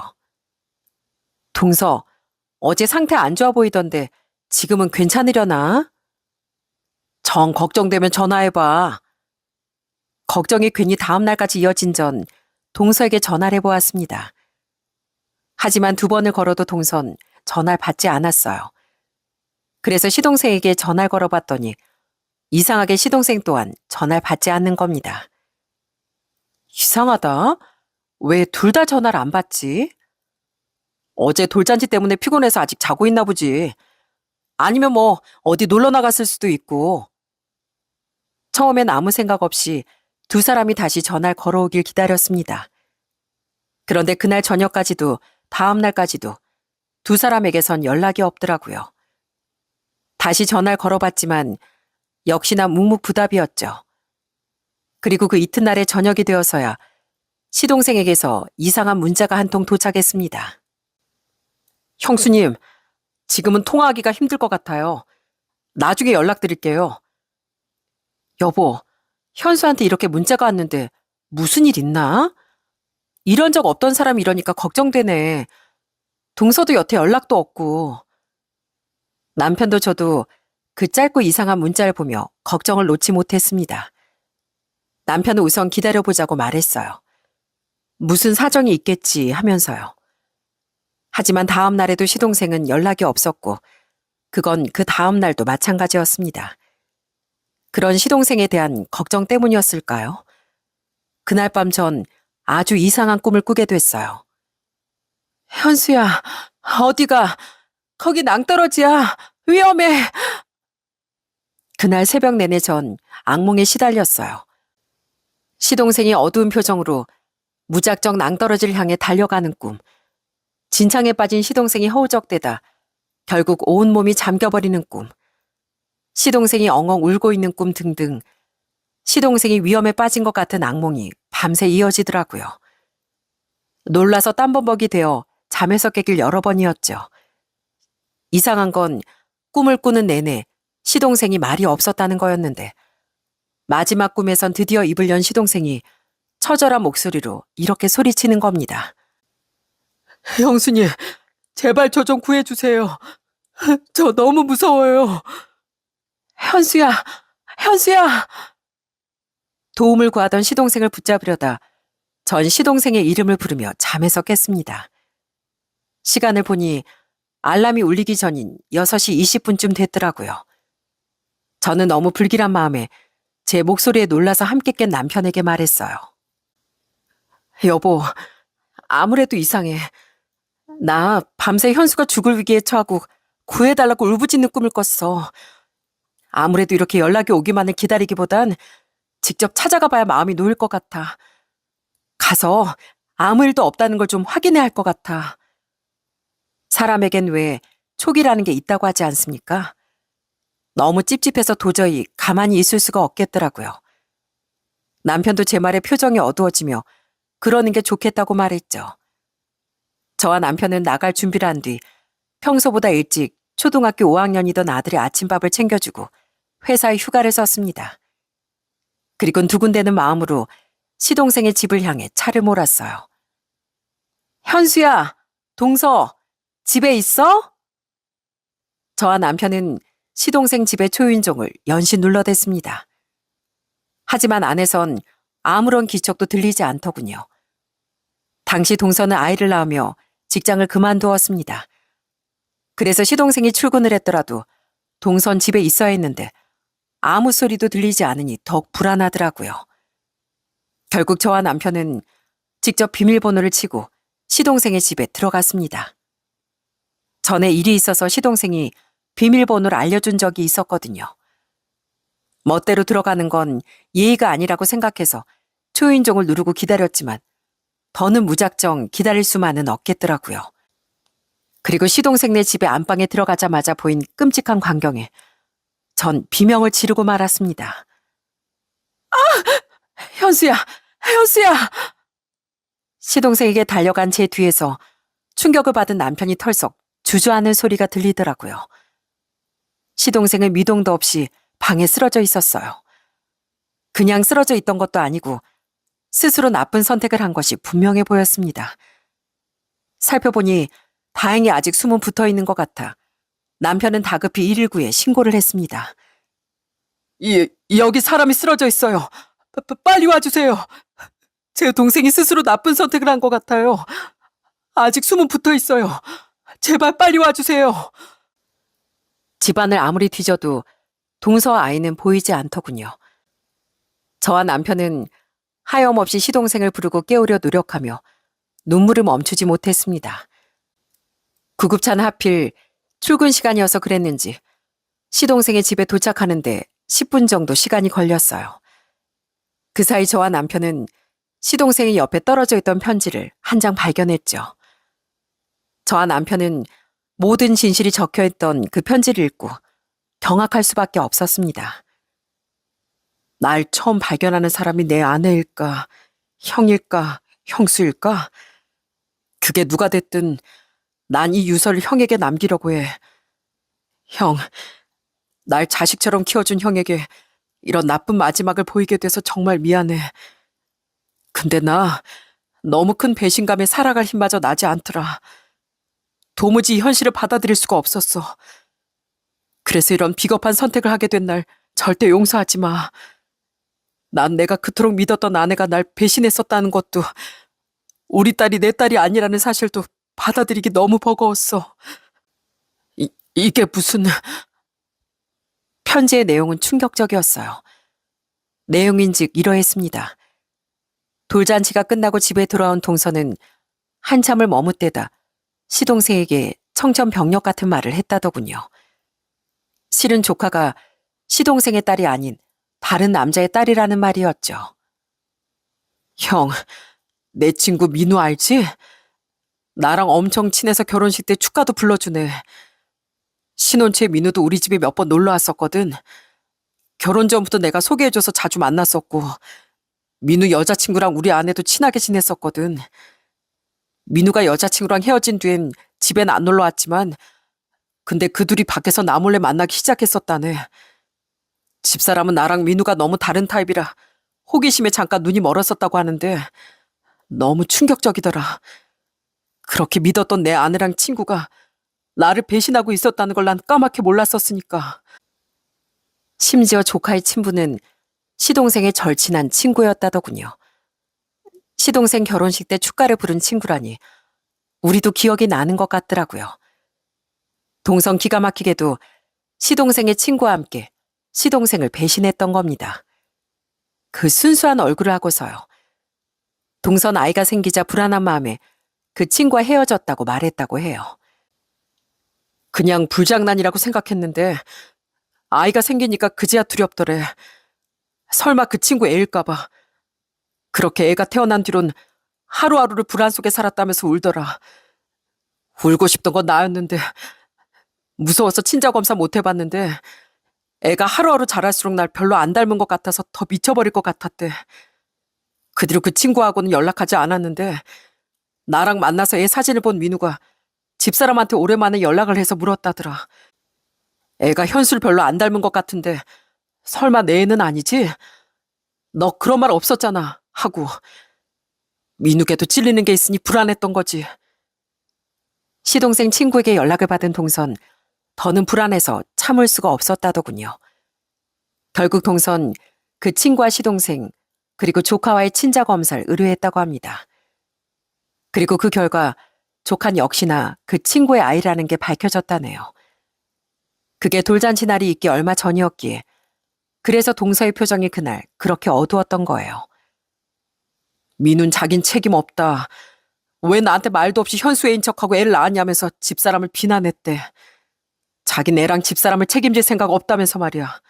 동서, 어제 상태 안 좋아 보이던데 지금은 괜찮으려나? 정 걱정되면 전화해봐. 걱정이 괜히 다음 날까지 이어진 전 동서에게 전화를 해보았습니다. 하지만 2번을 걸어도 동선 전화를 받지 않았어요. 그래서 시동생에게 전화를 걸어봤더니 이상하게 시동생 또한 전화를 받지 않는 겁니다. 이상하다. 왜 둘 다 전화를 안 받지? 어제 돌잔치 때문에 피곤해서 아직 자고 있나 보지. 아니면 뭐 어디 놀러 나갔을 수도 있고. 처음엔 아무 생각 없이 2사람이 다시 전화를 걸어오길 기다렸습니다. 그런데 그날 저녁까지도 다음 날까지도 2사람에게선 연락이 없더라고요. 다시 전화를 걸어봤지만 역시나 묵묵부답이었죠. 그리고 그 이튿날의 저녁이 되어서야 시동생에게서 이상한 문자가 한 통 도착했습니다. 형수님, 지금은 통화하기가 힘들 것 같아요. 나중에 연락드릴게요. 여보, 현수한테 이렇게 문자가 왔는데 무슨 일 있나? 이런 적 없던 사람이 이러니까 걱정되네. 동서도 여태 연락도 없고. 남편도 저도 그 짧고 이상한 문자를 보며 걱정을 놓지 못했습니다. 남편은 우선 기다려보자고 말했어요. 무슨 사정이 있겠지 하면서요. 하지만 다음 날에도 시동생은 연락이 없었고 그건 그 다음 날도 마찬가지였습니다. 그런 시동생에 대한 걱정 때문이었을까요? 그날 밤 전 아주 이상한 꿈을 꾸게 됐어요. 현수야, 어디가? 거기 낭떠러지야. 위험해. 그날 새벽 내내 전 악몽에 시달렸어요. 시동생이 어두운 표정으로 무작정 낭떠러지를 향해 달려가는 꿈. 진창에 빠진 시동생이 허우적대다 결국 온몸이 잠겨버리는 꿈. 시동생이 엉엉 울고 있는 꿈 등등 시동생이 위험에 빠진 것 같은 악몽이 밤새 이어지더라고요. 놀라서 땀범벅이 되어 잠에서 깨길 여러 번이었죠. 이상한 건 꿈을 꾸는 내내 시동생이 말이 없었다는 거였는데 마지막 꿈에선 드디어 입을 연 시동생이 처절한 목소리로 이렇게 소리치는 겁니다. 형수님, 제발 저 좀 구해주세요. 저 너무 무서워요. 현수야, 현수야! 도움을 구하던 시동생을 붙잡으려다 전 시동생의 이름을 부르며 잠에서 깼습니다. 시간을 보니 알람이 울리기 전인 6시 20분쯤 됐더라고요. 저는 너무 불길한 마음에 제 목소리에 놀라서 함께 깬 남편에게 말했어요. 여보, 아무래도 이상해. 나 밤새 현수가 죽을 위기에 처하고 구해달라고 울부짖는 꿈을 꿨어. 아무래도 이렇게 연락이 오기만을 기다리기보단 직접 찾아가 봐야 마음이 놓일 것 같아. 가서 아무 일도 없다는 걸 좀 확인해야 할 것 같아. 사람에겐 왜 촉이라는 게 있다고 하지 않습니까? 너무 찝찝해서 도저히 가만히 있을 수가 없겠더라고요. 남편도 제 말에 표정이 어두워지며 그러는 게 좋겠다고 말했죠. 저와 남편은 나갈 준비를 한 뒤 평소보다 일찍 초등학교 5학년이던 아들의 아침밥을 챙겨주고 회사에 휴가를 썼습니다. 그리곤 두근대는 마음으로 시동생의 집을 향해 차를 몰았어요. 현수야, 동서, 집에 있어? 저와 남편은 시동생 집의 초인종을 연신 눌러댔습니다. 하지만 안에선 아무런 기척도 들리지 않더군요. 당시 동서는 아이를 낳으며 직장을 그만두었습니다. 그래서 시동생이 출근을 했더라도 동선 집에 있어야 했는데 아무 소리도 들리지 않으니 더욱 불안하더라고요. 결국 저와 남편은 직접 비밀번호를 치고 시동생의 집에 들어갔습니다. 전에 일이 있어서 시동생이 비밀번호를 알려준 적이 있었거든요. 멋대로 들어가는 건 예의가 아니라고 생각해서 초인종을 누르고 기다렸지만 더는 무작정 기다릴 수만은 없겠더라고요. 그리고 시동생네 집의 안방에 들어가자마자 보인 끔찍한 광경에 전 비명을 지르고 말았습니다. 현수야! 현수야! 시동생에게 달려간 제 뒤에서 충격을 받은 남편이 털썩 주저하는 소리가 들리더라고요. 시동생은 미동도 없이 방에 쓰러져 있었어요. 그냥 쓰러져 있던 것도 아니고 스스로 나쁜 선택을 한 것이 분명해 보였습니다. 살펴보니 다행히 아직 숨은 붙어 있는 것 같아 남편은 다급히 119에 신고를 했습니다. 여기 사람이 쓰러져 있어요. 빨리 와주세요. 제 동생이 스스로 나쁜 선택을 한 것 같아요. 아직 숨은 붙어 있어요. 제발 빨리 와주세요. 집안을 아무리 뒤져도 동서 아이는 보이지 않더군요. 저와 남편은 하염없이 시동생을 부르고 깨우려 노력하며 눈물을 멈추지 못했습니다. 구급차는 하필 출근 시간이어서 그랬는지 시동생의 집에 도착하는데 10분 정도 시간이 걸렸어요. 그 사이 저와 남편은 시동생의 옆에 떨어져 있던 편지를 한 장 발견했죠. 저와 남편은 모든 진실이 적혀있던 그 편지를 읽고 경악할 수밖에 없었습니다. 날 처음 발견하는 사람이 내 아내일까, 형일까, 형수일까? 그게 누가 됐든 난 이 유서를 형에게 남기려고 해. 형, 날 자식처럼 키워준 형에게 이런 나쁜 마지막을 보이게 돼서 정말 미안해. 근데 나 너무 큰 배신감에 살아갈 힘마저 나지 않더라. 도무지 이 현실을 받아들일 수가 없었어. 그래서 이런 비겁한 선택을 하게 된 날 절대 용서하지 마. 난 내가 그토록 믿었던 아내가 날 배신했었다는 것도, 우리 딸이 내 딸이 아니라는 사실도 받아들이기 너무 버거웠어. 이게 무슨... 편지의 내용은 충격적이었어요. 내용인즉 이러했습니다. 돌잔치가 끝나고 집에 돌아온 동서는 한참을 머뭇대다 시동생에게 청천벽력 같은 말을 했다더군요. 실은 조카가 시동생의 딸이 아닌 다른 남자의 딸이라는 말이었죠. 형, 내 친구 민우 알지? 나랑 엄청 친해서 결혼식 때 축가도 불러주네. 신혼초에 민우도 우리 집에 몇 번 놀러 왔었거든. 결혼 전부터 내가 소개해줘서 자주 만났었고, 민우 여자친구랑 우리 아내도 친하게 지냈었거든. 민우가 여자친구랑 헤어진 뒤엔 집엔 안 놀러 왔지만, 근데 그 둘이 밖에서 나 몰래 만나기 시작했었다네. 집사람은 나랑 민우가 너무 다른 타입이라 호기심에 잠깐 눈이 멀었었다고 하는데 너무 충격적이더라. 그렇게 믿었던 내 아내랑 친구가 나를 배신하고 있었다는 걸 난 까맣게 몰랐었으니까. 심지어 조카의 친부는 시동생의 절친한 친구였다더군요. 시동생 결혼식 때 축가를 부른 친구라니 우리도 기억이 나는 것 같더라고요. 동성 기가 막히게도 시동생의 친구와 함께 시동생을 배신했던 겁니다. 그 순수한 얼굴을 하고서요. 동선 아이가 생기자 불안한 마음에 그 친구와 헤어졌다고 말했다고 해요. 그냥 불장난이라고 생각했는데 아이가 생기니까 그제야 두렵더래. 설마 그 친구 애일까봐. 그렇게 애가 태어난 뒤론 하루하루를 불안 속에 살았다면서 울더라. 울고 싶던 건 나였는데 무서워서 친자검사 못 해봤는데 애가 하루하루 자랄수록 날 별로 안 닮은 것 같아서 더 미쳐버릴 것 같았대. 그 뒤로 그 친구하고는 연락하지 않았는데 나랑 만나서 애 사진을 본 민우가 집사람한테 오랜만에 연락을 해서 물었다더라. 애가 현수를 별로 안 닮은 것 같은데 설마 내 애는 아니지? 너 그런 말 없었잖아 하고. 민우에게도 찔리는 게 있으니 불안했던 거지. 시동생 친구에게 연락을 받은 동선, 더는 불안해서 참을 수가 없었다더군요. 결국 동선 그 친구와 시동생 그리고 조카와의 친자 검사를 의뢰했다고 합니다. 그리고 그 결과 조카는 역시나 그 친구의 아이라는 게 밝혀졌다네요. 그게 돌잔치 날이 있기 얼마 전이었기에 그래서 동서의 표정이 그날 그렇게 어두웠던 거예요. 민우는 자긴 책임 없다. 왜 나한테 말도 없이 현수 애인 척하고 애를 낳았냐면서 집사람을 비난했대. 자긴 애랑 집사람을 책임질 생각 없다면서 말이야.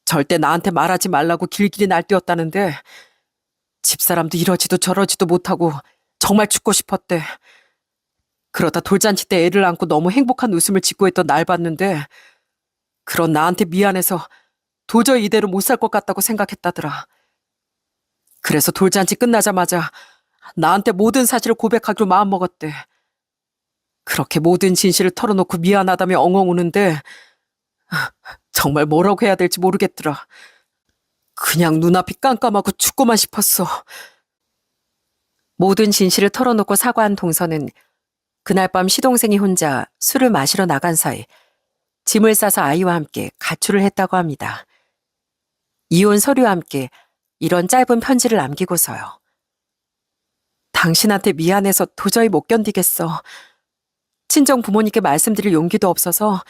절대 나한테 말하지 말라고 길길이 날뛰었다는데 집사람도 이러지도 저러지도 못하고 정말 죽고 싶었대. 그러다 돌잔치 때 애를 안고 너무 행복한 웃음을 짓고 있던 날 봤는데 그런 나한테 미안해서 도저히 이대로 못 살 것 같다고 생각했다더라. 그래서 돌잔치 끝나자마자 나한테 모든 사실을 고백하기로 마음먹었대. 그렇게 모든 진실을 털어놓고 미안하다며 엉엉 우는데 정말 뭐라고 해야 될지 모르겠더라. 그냥 눈앞이 깜깜하고 죽고만 싶었어. 모든 진실을 털어놓고 사과한 동서는 그날 밤 시동생이 혼자 술을 마시러 나간 사이 짐을 싸서 아이와 함께 가출을 했다고 합니다. 이혼 서류와 함께 이런 짧은 편지를 남기고서요. 당신한테 미안해서 도저히 못 견디겠어. 친정 부모님께 말씀드릴 용기도 없어서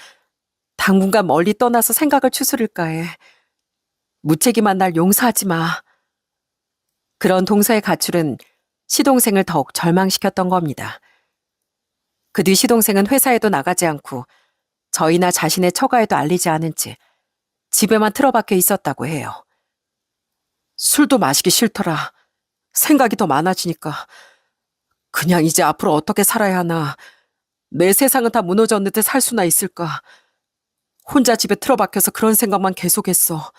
당분간 멀리 떠나서 생각을 추스를까 해. 무책임한 날 용서하지 마. 그런 동서의 가출은 시동생을 더욱 절망시켰던 겁니다. 그 뒤 시동생은 회사에도 나가지 않고 저희나 자신의 처가에도 알리지 않은 채 집에만 틀어박혀 있었다고 해요. 술도 마시기 싫더라. 생각이 더 많아지니까. 그냥 이제 앞으로 어떻게 살아야 하나. 내 세상은 다 무너졌는데 살 수나 있을까. 혼자 집에 틀어박혀서 그런 생각만 계속했어.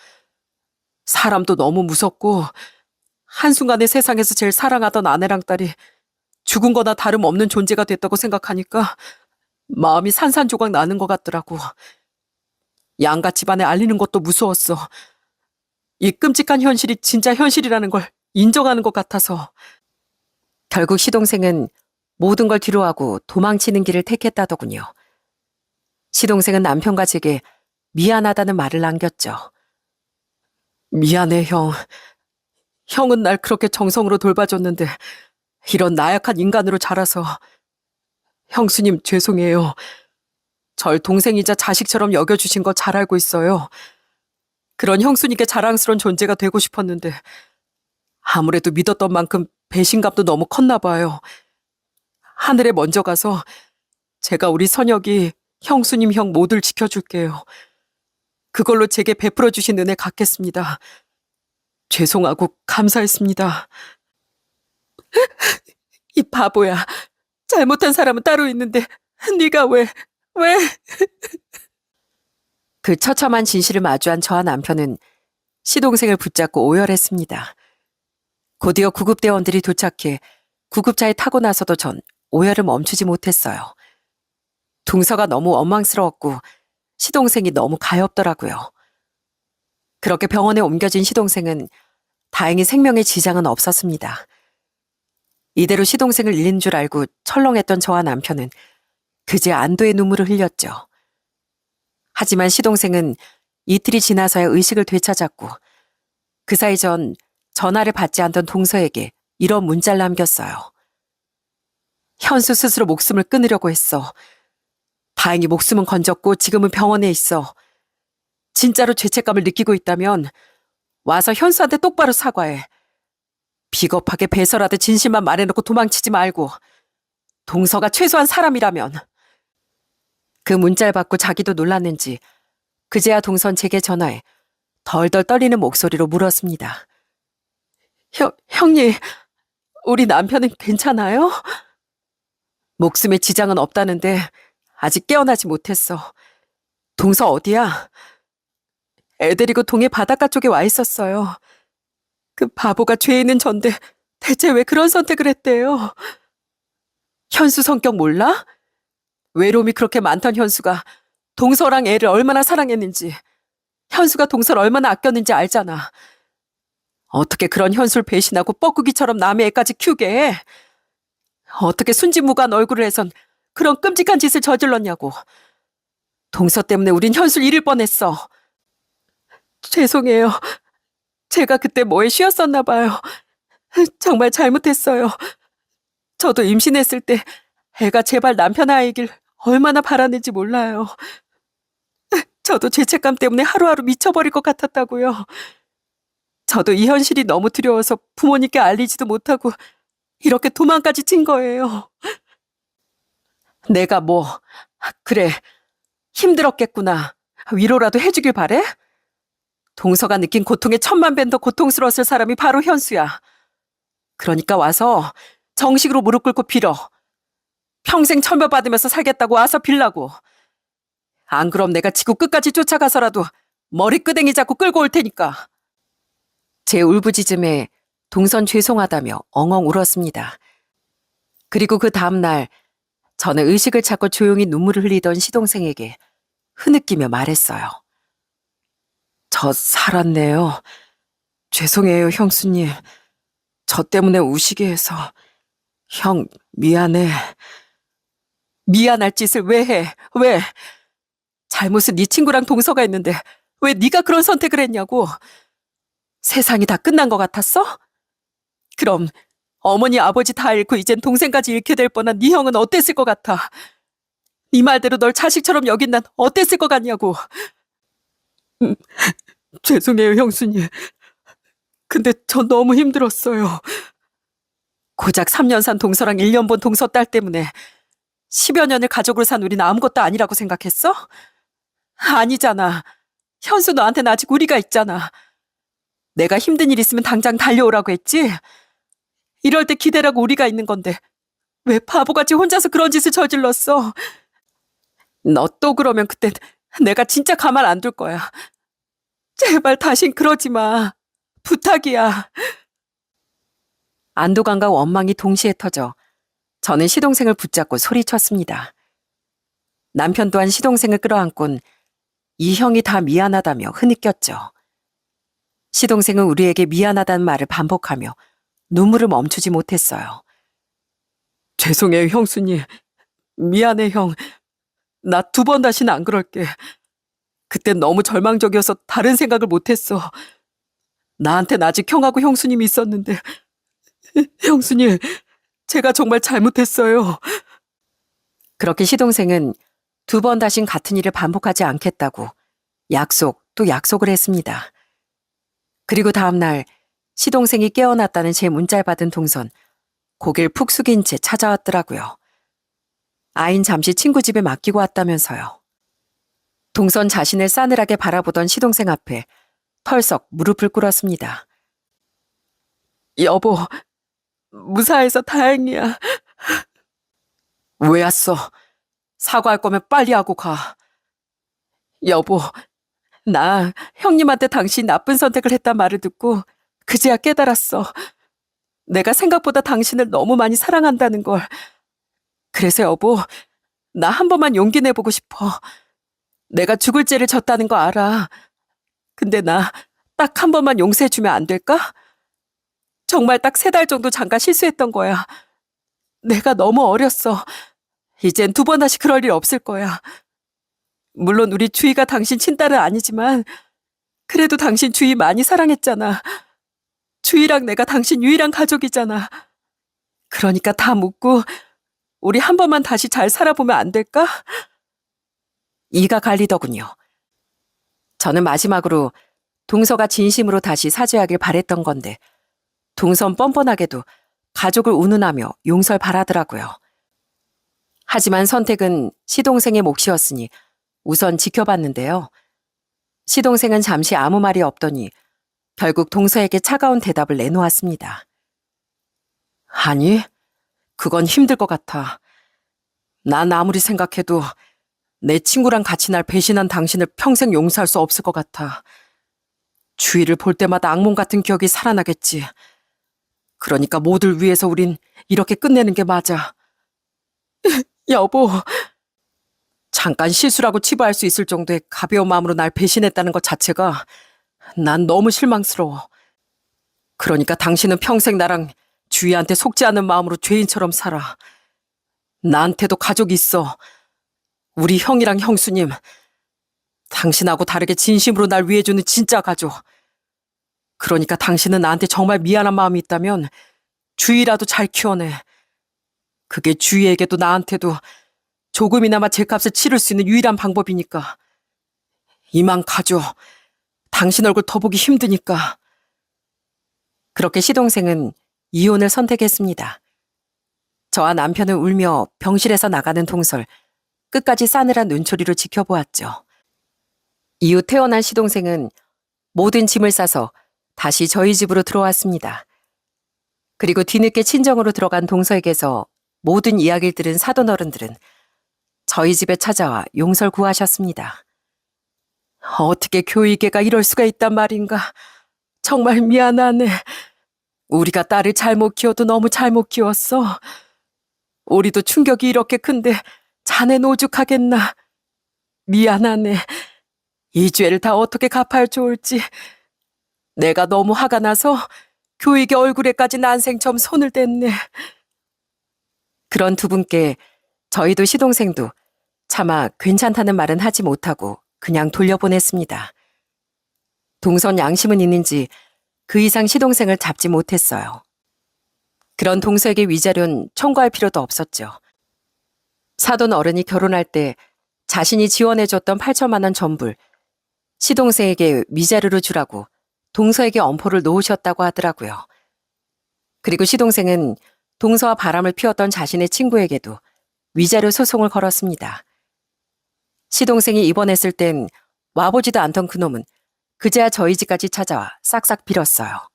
사람도 너무 무섭고 한순간에 세상에서 제일 사랑하던 아내랑 딸이 죽은 거나 다름없는 존재가 됐다고 생각하니까 마음이 산산조각 나는 것 같더라고. 양가 집안에 알리는 것도 무서웠어. 이 끔찍한 현실이 진짜 현실이라는 걸 인정하는 것 같아서. 결국 시동생은 모든 걸 뒤로하고 도망치는 길을 택했다더군요. 시동생은 남편과 제게 미안하다는 말을 남겼죠. 미안해, 형. 형은 날 그렇게 정성으로 돌봐줬는데 이런 나약한 인간으로 자라서. 형수님 죄송해요. 절 동생이자 자식처럼 여겨주신 거 잘 알고 있어요. 그런 형수님께 자랑스러운 존재가 되고 싶었는데 아무래도 믿었던 만큼 배신감도 너무 컸나 봐요. 하늘에 먼저 가서 제가 우리 선혁이 형수님 형 모두를 지켜줄게요. 그걸로 제게 베풀어 주신 은혜 갚겠습니다. 죄송하고 감사했습니다. 이 바보야. 잘못한 사람은 따로 있는데 네가 왜? 그 처참한 진실을 마주한 저와 남편은 시동생을 붙잡고 오열했습니다. 곧이어 구급대원들이 도착해 구급차에 타고 나서도 전 오열을 멈추지 못했어요. 동서가 너무 원망스러웠고 시동생이 너무 가엾더라고요. 그렇게 병원에 옮겨진 시동생은 다행히 생명에 지장은 없었습니다. 이대로 시동생을 잃는 줄 알고 철렁했던 저와 남편은 그제 안도의 눈물을 흘렸죠. 하지만 시동생은 이틀이 지나서야 의식을 되찾았고 그 사이 전 전화를 받지 않던 동서에게 이런 문자를 남겼어요. 현수 스스로 목숨을 끊으려고 했어. 다행히 목숨은 건졌고 지금은 병원에 있어. 진짜로 죄책감을 느끼고 있다면 와서 현수한테 똑바로 사과해. 비겁하게 배설하듯 진실만 말해놓고 도망치지 말고. 동서가 최소한 사람이라면. 그 문자를 받고 자기도 놀랐는지 그제야 동선 제게 전화해 덜덜 떨리는 목소리로 물었습니다. 형님, 우리 남편은 괜찮아요? 목숨에 지장은 없다는데 아직 깨어나지 못했어. 동서 어디야? 애 데리고 동해 바닷가 쪽에 와 있었어요. 그 바보가 죄 있는 전데 대체 왜 그런 선택을 했대요? 현수 성격 몰라? 외로움이 그렇게 많던 현수가 동서랑 애를 얼마나 사랑했는지, 현수가 동서를 얼마나 아꼈는지 알잖아. 어떻게 그런 현수를 배신하고 뻐꾸기처럼 남의 애까지 키우게 해? 어떻게 순진무구한 얼굴을 해선 그런 끔찍한 짓을 저질렀냐고. 동서 때문에 우린 현수를 잃을 뻔했어. 죄송해요. 제가 그때 뭐에 쉬었었나 봐요. 정말 잘못했어요. 저도 임신했을 때 애가 제발 남편 아이길 얼마나 바랐는지 몰라요. 저도 죄책감 때문에 하루하루 미쳐버릴 것 같았다고요. 저도 이 현실이 너무 두려워서 부모님께 알리지도 못하고 이렇게 도망까지 친 거예요. 내가 뭐, 그래, 힘들었겠구나. 위로라도 해주길 바래? 동서가 느낀 고통에 천만 배 더 고통스러웠을 사람이 바로 현수야. 그러니까 와서 정식으로 무릎 꿇고 빌어. 평생 천벌받으면서 살겠다고 와서 빌라고. 안 그럼 내가 지구 끝까지 쫓아가서라도 머리끄댕이 잡고 끌고 올 테니까. 제 울부짖음에 동선 죄송하다며 엉엉 울었습니다. 그리고 그 다음날 저는 의식을 찾고 조용히 눈물을 흘리던 시동생에게 흐느끼며 말했어요. 저 살았네요. 죄송해요, 형수님. 저 때문에 우시게 해서. 형, 미안해. 미안할 짓을 왜 해? 왜? 잘못은 네 친구랑 동서가 했는데 왜 네가 그런 선택을 했냐고. 세상이 다 끝난 것 같았어? 그럼 어머니 아버지 다 잃고 이젠 동생까지 잃게 될 뻔한 네 형은 어땠을 것 같아? 네 말대로 널 자식처럼 여긴 난 어땠을 것 같냐고. 음, 죄송해요, 형수님. 근데 전 너무 힘들었어요. 고작 3년 산 동서랑 1년 본 동서 딸 때문에 10여 년을 가족으로 산 우린 아무것도 아니라고 생각했어? 아니잖아. 현수 너한테는 아직 우리가 있잖아. 내가 힘든 일 있으면 당장 달려오라고 했지? 이럴 때 기대라고 우리가 있는 건데 왜 바보같이 혼자서 그런 짓을 저질렀어? 너 또 그러면 그땐 내가 진짜 가만 안 둘 거야. 제발 다신 그러지 마. 부탁이야. 안도감과 원망이 동시에 터져 저는 시동생을 붙잡고 소리쳤습니다. 남편 또한 시동생을 끌어안곤 이 형이 다 미안하다며 흐느꼈죠. 시동생은 우리에게 미안하다는 말을 반복하며 눈물을 멈추지 못했어요. 죄송해요, 형수님. 미안해, 형. 나 2번 다시는 안 그럴게. 그땐 너무 절망적이어서 다른 생각을 못했어. 나한텐 아직 형하고 형수님이 있었는데. 형수님, 제가 정말 잘못했어요. 그렇게 시동생은 2번 다신 같은 일을 반복하지 않겠다고 약속 또 약속을 했습니다. 그리고 다음날 시동생이 깨어났다는 제 문자를 받은 동선, 고개를 푹 숙인 채 찾아왔더라고요. 아인 잠시 친구 집에 맡기고 왔다면서요. 동선 자신을 싸늘하게 바라보던 시동생 앞에 털썩 무릎을 꿇었습니다. 여보, 무사해서 다행이야. 왜 왔어? 사과할 거면 빨리 하고 가. 여보, 나 형님한테 당신 나쁜 선택을 했단 말을 듣고 그제야 깨달았어. 내가 생각보다 당신을 너무 많이 사랑한다는 걸. 그래서 여보, 나 한 번만 용기 내보고 싶어. 내가 죽을 죄를 졌다는 거 알아. 근데 나 딱 한 번만 용서해주면 안 될까? 정말 딱 3달 정도 잠깐 실수했던 거야. 내가 너무 어렸어. 이젠 2번 다시 그럴 일 없을 거야. 물론 우리 주희가 당신 친딸은 아니지만 그래도 당신 주희 많이 사랑했잖아. 주희랑 내가 당신 유일한 가족이잖아. 그러니까 다 묻고 우리 한 번만 다시 잘 살아보면 안 될까? 이가 갈리더군요. 저는 마지막으로 동서가 진심으로 다시 사죄하길 바랬던 건데 동선 뻔뻔하게도 가족을 운운하며 용서를 바라더라고요. 하지만 선택은 시동생의 몫이었으니 우선 지켜봤는데요. 시동생은 잠시 아무 말이 없더니 결국 동서에게 차가운 대답을 내놓았습니다. 아니, 그건 힘들 것 같아. 난 아무리 생각해도 내 친구랑 같이 날 배신한 당신을 평생 용서할 수 없을 것 같아. 주위를 볼 때마다 악몽 같은 기억이 살아나겠지. 그러니까 모두를 위해서 우린 이렇게 끝내는 게 맞아. 여보, 잠깐 실수라고 치부할 수 있을 정도의 가벼운 마음으로 날 배신했다는 것 자체가 난 너무 실망스러워. 그러니까 당신은 평생 나랑 주희한테 속지 않는 마음으로 죄인처럼 살아. 나한테도 가족이 있어. 우리 형이랑 형수님. 당신하고 다르게 진심으로 날 위해주는 진짜 가족. 그러니까 당신은 나한테 정말 미안한 마음이 있다면 주희라도 잘 키워내. 그게 주희에게도 나한테도 조금이나마 제값을 치를 수 있는 유일한 방법이니까. 이만 가줘. 당신 얼굴 더 보기 힘드니까. 그렇게 시동생은 이혼을 선택했습니다. 저와 남편은 울며 병실에서 나가는 동설, 끝까지 싸늘한 눈초리로 지켜보았죠. 이후 태어난 시동생은 모든 짐을 싸서 다시 저희 집으로 들어왔습니다. 그리고 뒤늦게 친정으로 들어간 동서에게서 모든 이야기를 들은 사돈 어른들은 저희 집에 찾아와 용서를 구하셨습니다. 어떻게 교의계가 이럴 수가 있단 말인가. 정말 미안하네. 우리가 딸을 잘못 키워도 너무 잘못 키웠어. 우리도 충격이 이렇게 큰데 자넨 오죽하겠나. 미안하네. 이 죄를 다 어떻게 갚아야 좋을지. 내가 너무 화가 나서 교익의 얼굴에까지 난생처럼 손을 댔네. 그런 두 분께 저희도 시동생도 차마 괜찮다는 말은 하지 못하고 그냥 돌려보냈습니다. 동선 양심은 있는지 그 이상 시동생을 잡지 못했어요. 그런 동서에게 위자료는 청구할 필요도 없었죠. 사돈 어른이 결혼할 때 자신이 지원해줬던 8천만 원 전부를 시동생에게 위자료로 주라고 동서에게 엄포를 놓으셨다고 하더라고요. 그리고 시동생은 동서와 바람을 피웠던 자신의 친구에게도 위자료 소송을 걸었습니다. 시동생이 입원했을 땐 와보지도 않던 그놈은 그제야 저희 집까지 찾아와 싹싹 빌었어요.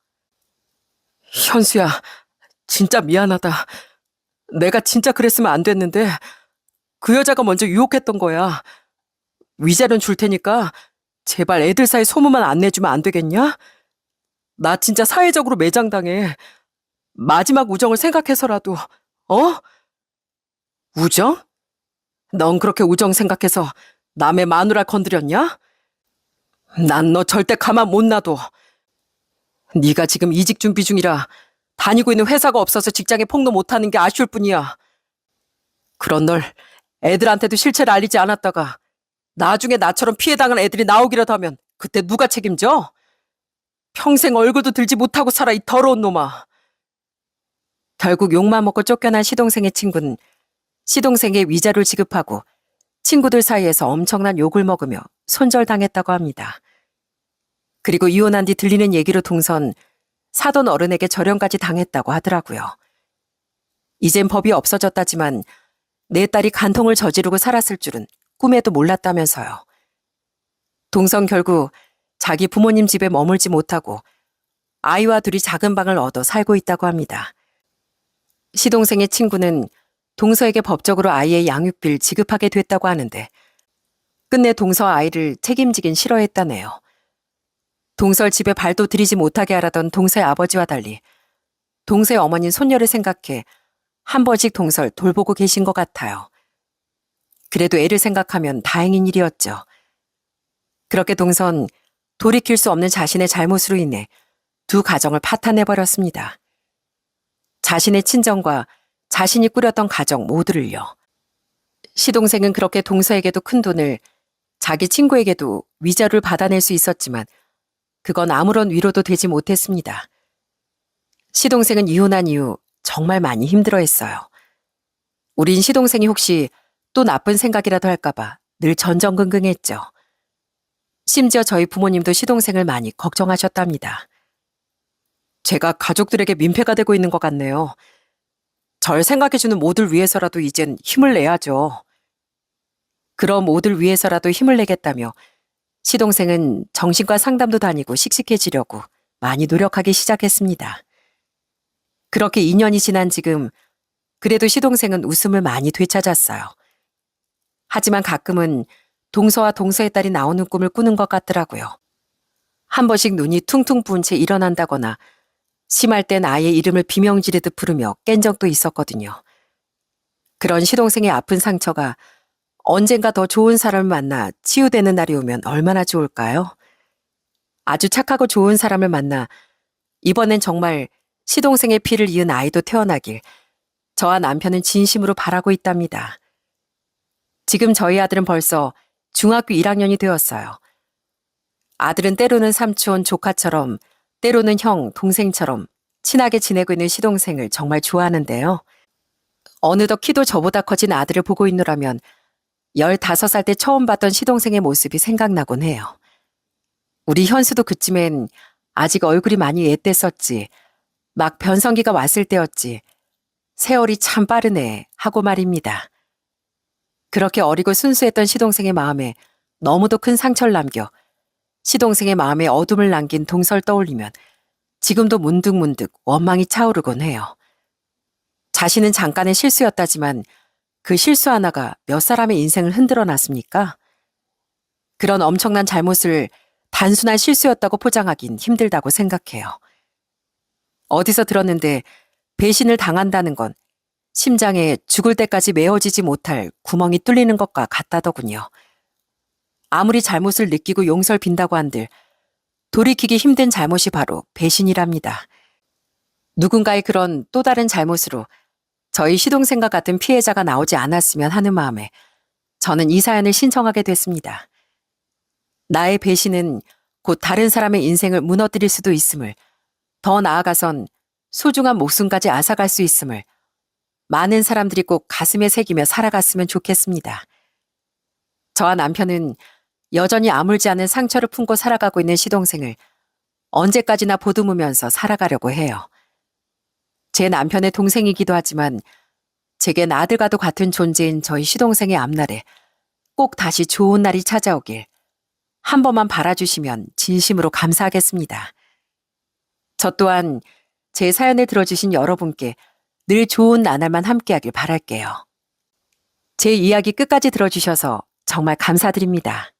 현수야, 진짜 미안하다. 내가 진짜 그랬으면 안 됐는데 그 여자가 먼저 유혹했던 거야. 위자료는 줄 테니까 제발 애들 사이 소문만 안 내주면 안 되겠냐? 나 진짜 사회적으로 매장당해. 마지막 우정을 생각해서라도, 어? 우정? 넌 그렇게 우정 생각해서 남의 마누라 건드렸냐? 난 너 절대 가만 못 놔둬. 네가 지금 이직 준비 중이라 다니고 있는 회사가 없어서 직장에 폭로 못하는 게 아쉬울 뿐이야. 그런 널 애들한테도 실체를 알리지 않았다가 나중에 나처럼 피해당한 애들이 나오기라도 하면 그때 누가 책임져? 평생 얼굴도 들지 못하고 살아, 이 더러운 놈아. 결국 욕만 먹고 쫓겨난 시동생의 친구는 시동생의 위자료를 지급하고 친구들 사이에서 엄청난 욕을 먹으며 손절당했다고 합니다. 그리고 이혼한 뒤 들리는 얘기로 동선 사돈 어른에게 절연까지 당했다고 하더라고요. 이젠 법이 없어졌다지만 내 딸이 간통을 저지르고 살았을 줄은 꿈에도 몰랐다면서요. 동선 결국 자기 부모님 집에 머물지 못하고 아이와 둘이 작은 방을 얻어 살고 있다고 합니다. 시동생의 친구는 동서에게 법적으로 아이의 양육비를 지급하게 됐다고 하는데 끝내 동서 아이를 책임지긴 싫어했다네요. 동서를 집에 발도 들이지 못하게 하라던 동서의 아버지와 달리 동서의 어머니는 손녀를 생각해 한 번씩 동서를 돌보고 계신 것 같아요. 그래도 애를 생각하면 다행인 일이었죠. 그렇게 동선 돌이킬 수 없는 자신의 잘못으로 인해 두 가정을 파탄내버렸습니다. 자신의 친정과 자신이 꾸렸던 가정 모두를요. 시동생은 그렇게 동서에게도 큰 돈을, 자기 친구에게도 위자료를 받아낼 수 있었지만 그건 아무런 위로도 되지 못했습니다. 시동생은 이혼한 이후 정말 많이 힘들어했어요. 우린 시동생이 혹시 또 나쁜 생각이라도 할까봐 늘 전전긍긍했죠. 심지어 저희 부모님도 시동생을 많이 걱정하셨답니다. 제가 가족들에게 민폐가 되고 있는 것 같네요. 절 생각해주는 모두를 위해서라도 이젠 힘을 내야죠. 그럼 모두를 위해서라도 힘을 내겠다며 시동생은 정신과 상담도 다니고 씩씩해지려고 많이 노력하기 시작했습니다. 그렇게 2년이 지난 지금 그래도 시동생은 웃음을 많이 되찾았어요. 하지만 가끔은 동서와 동서의 딸이 나오는 꿈을 꾸는 것 같더라고요. 한 번씩 눈이 퉁퉁 부은 채 일어난다거나 심할 땐 아이의 이름을 비명 지르듯 부르며 깬 적도 있었거든요. 그런 시동생의 아픈 상처가 언젠가 더 좋은 사람을 만나 치유되는 날이 오면 얼마나 좋을까요? 아주 착하고 좋은 사람을 만나 이번엔 정말 시동생의 피를 이은 아이도 태어나길 저와 남편은 진심으로 바라고 있답니다. 지금 저희 아들은 벌써 중학교 1학년이 되었어요. 아들은 때로는 삼촌, 조카처럼 때로는 형, 동생처럼 친하게 지내고 있는 시동생을 정말 좋아하는데요. 어느덧 키도 저보다 커진 아들을 보고 있노라면 15살 때 처음 봤던 시동생의 모습이 생각나곤 해요. 우리 현수도 그쯤엔 아직 얼굴이 많이 앳됐었지. 막 변성기가 왔을 때였지. 세월이 참 빠르네 하고 말입니다. 그렇게 어리고 순수했던 시동생의 마음에 너무도 큰 상처를 남겨 시동생의 마음에 어둠을 남긴 동서를 떠올리면 지금도 문득문득 원망이 차오르곤 해요. 자신은 잠깐의 실수였다지만 그 실수 하나가 몇 사람의 인생을 흔들어 놨습니까? 그런 엄청난 잘못을 단순한 실수였다고 포장하긴 힘들다고 생각해요. 어디서 들었는데 배신을 당한다는 건 심장에 죽을 때까지 메워지지 못할 구멍이 뚫리는 것과 같다더군요. 아무리 잘못을 느끼고 용서를 빈다고 한들 돌이키기 힘든 잘못이 바로 배신이랍니다. 누군가의 그런 또 다른 잘못으로 저희 시동생과 같은 피해자가 나오지 않았으면 하는 마음에 저는 이 사연을 신청하게 됐습니다. 나의 배신은 곧 다른 사람의 인생을 무너뜨릴 수도 있음을 더 나아가선 소중한 목숨까지 앗아갈 수 있음을 많은 사람들이 꼭 가슴에 새기며 살아갔으면 좋겠습니다. 저와 남편은 여전히 아물지 않은 상처를 품고 살아가고 있는 시동생을 언제까지나 보듬으면서 살아가려고 해요. 제 남편의 동생이기도 하지만 제겐 아들과도 같은 존재인 저희 시동생의 앞날에 꼭 다시 좋은 날이 찾아오길 한 번만 바라주시면 진심으로 감사하겠습니다. 저 또한 제 사연을 들어주신 여러분께 늘 좋은 나날만 함께하길 바랄게요. 제 이야기 끝까지 들어주셔서 정말 감사드립니다.